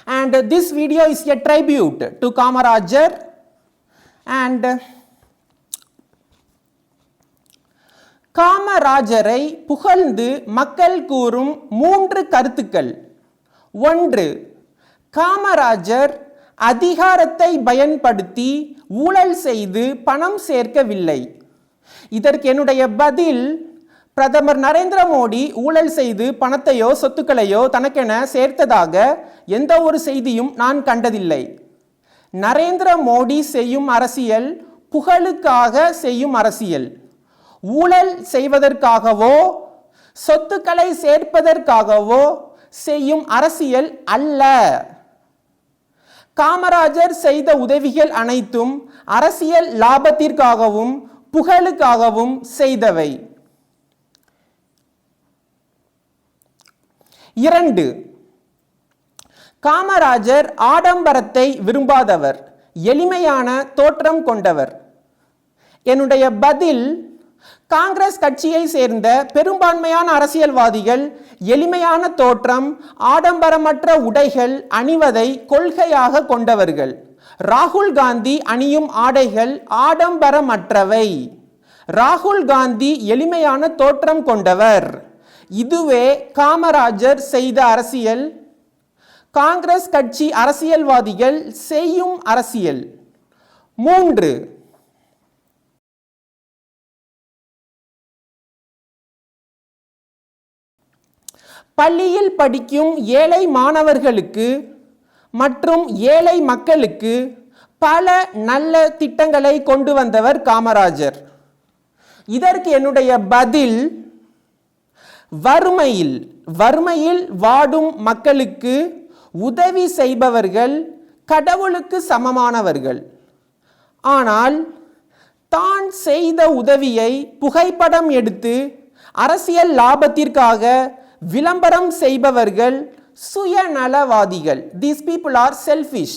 and this video is a tribute to Kamarajar. And காமராஜரை புகழ்ந்து மக்கள் கூறும் 3 கருத்துக்கள். 1. காமராஜர் அதிகாரத்தை பயன்படுத்தி ஊழல் செய்து பணம் சேர்க்கவில்லை. இதற்கு என்னுடைய பதில், பிரதமர் நரேந்திர மோடி ஊழல் செய்து பணத்தையோ சொத்துக்களையோ தனக்கென சேர்த்ததாக எந்த ஒரு செய்தியும் நான் கண்டதில்லை. நரேந்திர மோடி செய்யும் அரசியல் புகழுக்காக செய்யும் அரசியல். ஊழல் செய்வதற்காகவோ சொத்துக்களை சேர்ப்பதற்காகவோ செய்யும் அரசியல் அல்ல. காமராஜர் செய்த உதவிகள் அனைத்தும் அரசியல் லாபத்திற்காகவும் புகழுக்காகவும் செய்தவை. 2. காமராஜர் ஆடம்பரத்தை விரும்பாதவர், எளிமையான தோற்றம் கொண்டவர். என்னுடைய பதில், காங்கிரஸ் கட்சியை சேர்ந்த பெரும்பான்மையான அரசியல்வாதிகள் எளிமையான தோற்றம், ஆடம்பரமற்ற உடைகள் அணிவதை கொள்கையாக கொண்டவர்கள். ராகுல் காந்தி அணியும் ஆடைகள் ஆடம்பரமற்றவை. ராகுல் காந்தி எளிமையான தோற்றம் கொண்டவர். இதுவே காமராஜர் செய்த அரசியல், காங்கிரஸ் கட்சி அரசியல்வாதிகள் செய்யும் அரசியல். 3. பள்ளியில் படிக்கும் ஏழை மாணவர்களுக்கு மற்றும் ஏழை மக்களுக்கு பல நல்ல திட்டங்களை கொண்டு வந்தவர் காமராஜர். இதற்கு என்னுடைய பதில், வறுமையில் வாடும் மக்களுக்கு உதவி செய்பவர்கள் கடவுளுக்கு சமமானவர்கள். ஆனால் தான் செய்த உதவியை புகைப்படம் எடுத்து அரசியல் லாபத்திற்காக விளம்பரம் செய்பவர்கள் சுயநலவாதிகள். These people are selfish.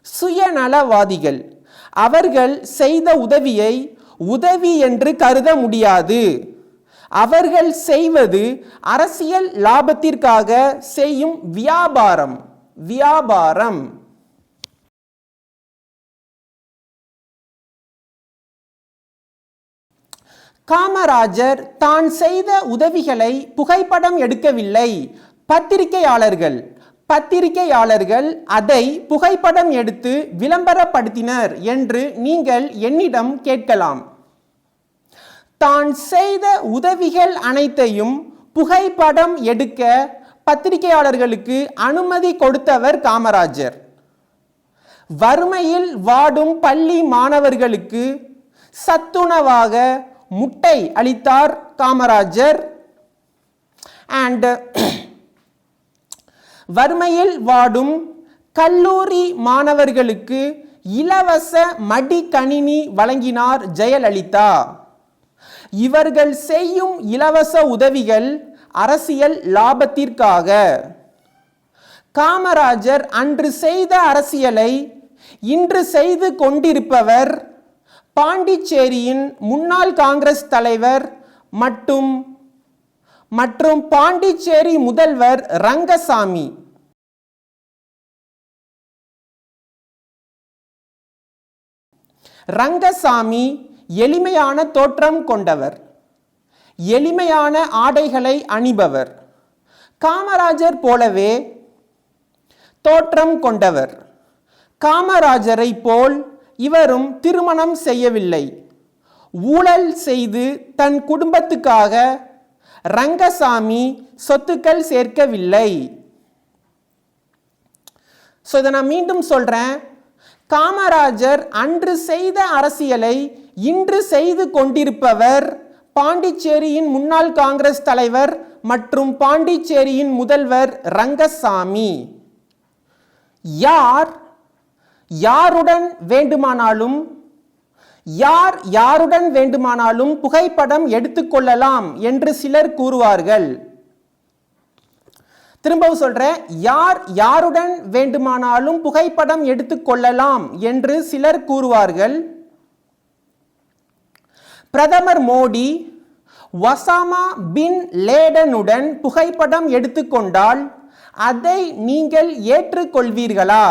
சுயநலவாதிகள். அவர்கள் செய்த உதவியை உதவி என்று கருத முடியாது. அவர்கள் செய்வது அரசியல் லாபத்திற்காக செய்யும் வியாபாரம். காமராஜர் தான் செய்த உதவிகளை புகைப்படம் எடுக்கவில்லை. பத்திரிகையாளர்கள் அதை புகைப்படம் எடுத்து விளம்பரப்படுத்தினர் என்று நீங்கள் என்னிடம் கேட்கலாம். தான் செய்த உதவிகள் அனைத்தையும் புகைப்படம் எடுக்க பத்திரிகையாளர்களுக்கு அனுமதி கொடுத்தவர் காமராஜர். வறுமையில் வாடும் பள்ளி மாணவர்களுக்கு சத்துணவாக முட்டை அளித்தார் காமராஜர். அண்ட் வறுமையில் வாடும் கல்லூரி மாணவர்களுக்கு இலவச மடிக்கணினி வழங்கினார் ஜெயலலிதா. இவர்கள் செய்யும் இலவச உதவிகள் அரசியல் லாபத்திற்காக. காமராஜர் அன்று செய்த அரசியலை இன்று செய்து கொண்டிருப்பவர் பாண்டிச்சேரியின் முன்னாள் காங்கிரஸ் தலைவர் மற்றும் பாண்டிச்சேரி முதல்வர் ரங்கசாமி. ரங்கசாமி எளிமையான தோற்றம் கொண்டவர், எளிமையான ஆடைகளை அணிபவர். காமராஜர் போலவே தோற்றம் கொண்டவர். காமராஜரை போல் இவரும் திருமணம் செய்யவில்லை. ஊழல் செய்து தன் குடும்பத்துக்காக ரங்கசாமி சொத்துக்கள் சேர்க்கவில்லை. இதை நான் மீண்டும் சொல்றேன். காமராஜர் அன்று செய்த அரசியலை இன்று செய்து கொண்டிருப்பவர் பாண்டிச்சேரியின் முன்னாள் காங்கிரஸ் தலைவர் மற்றும் பாண்டிச்சேரியின் முதல்வர் ரங்கசாமி. யாருடன் வேண்டுமானாலும் புகைப்படம் எடுத்துக்கொள்ளலாம் என்று சிலர் கூறுவார்கள். திரும்பவும் சொல்றேன், யாருடன் வேண்டுமானாலும் புகைப்படம் எடுத்துக்கொள்ளலாம் என்று சிலர் கூறுவார்கள். பிரதமர் மோடி ஒசாமா பின் லேடனுடன் புகைப்படம் எடுத்துக்கொண்டால் அதை நீங்கள் ஏற்றுக்கொள்வீர்களா?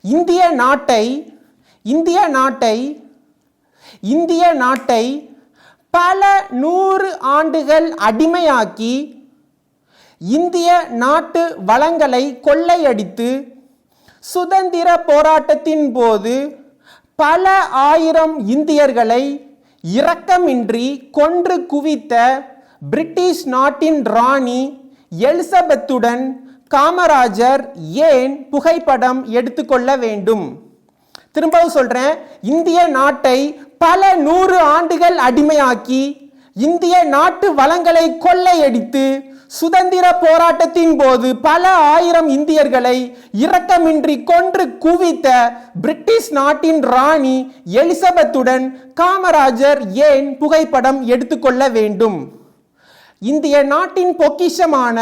இந்திய நாட்டை பல 100 ஆண்டுகள் அடிமையாக்கி இந்திய நாட்டு வளங்களை கொள்ளையடித்து சுதந்திர போராட்டத்தின் போது பல ஆயிரம் இந்தியர்களை இரக்கமின்றி கொன்று குவித்த பிரிட்டிஷ் நாட்டின் ராணி எலிசபெத்துடன் காமராஜர் ஏன் புகைப்படம் எடுத்துக்கொள்ள வேண்டும்? திரும்பவும் சொல்றேன், இந்திய நாட்டை பல 100 ஆண்டுகள் அடிமையாக்கி இந்திய நாட்டு வளங்களை கொள்ளையடித்து சுதந்திர போராட்டத்தின் போது பல ஆயிரம் இந்தியர்களை இரக்கமின்றி கொன்று குவித்த பிரிட்டிஷ் நாட்டின் ராணி எலிசபெத்துடன் காமராஜர் ஏன் புகைப்படம் எடுத்துக்கொள்ள வேண்டும்? இந்திய நாட்டின் பொக்கிஷமான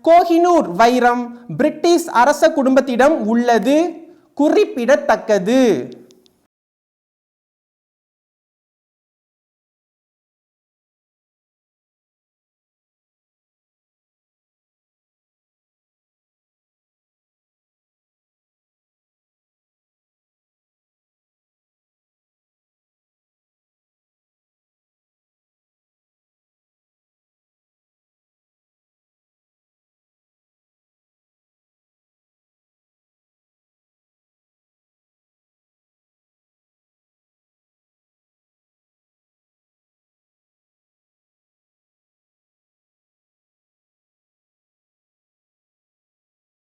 கோஹினூர் வைரம் பிரிட்டிஷ் அரச குடும்பத்திடம் உள்ளது, குறிப்பிடத்தக்கது.